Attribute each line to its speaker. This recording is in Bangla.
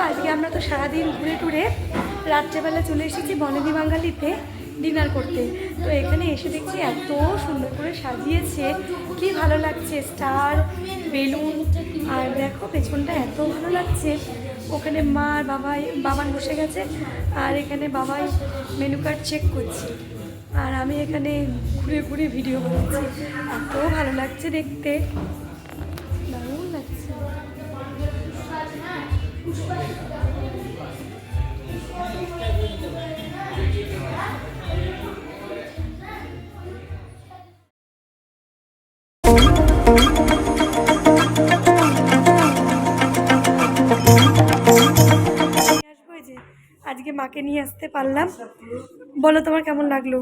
Speaker 1: আজকে আমরা তো সারাদিন ঘুরে টুরে রাত্রেবেলা চলে এসেছি বনেদি বাঙালিতে ডিনার করতে। তো এখানে এসে দেখছি এত সুন্দর করে সাজিয়েছে, কি ভালো লাগছে, স্টার, বেলুন, আর দেখো পেছনটা এত ভালো লাগছে। ওখানে মা আর বাবান বসে গেছে, আর এখানে বাবাই মেনু কার্ড চেক করছে, আর আমি এখানে ঘুরে ঘুরে ভিডিও বানাচ্ছি। এত ভালো লাগছে দেখতে, দারুণ লাগছে। আজকে মাকে নিয়ে আসতে পারলাম। বলো তোমার কেমন লাগলো?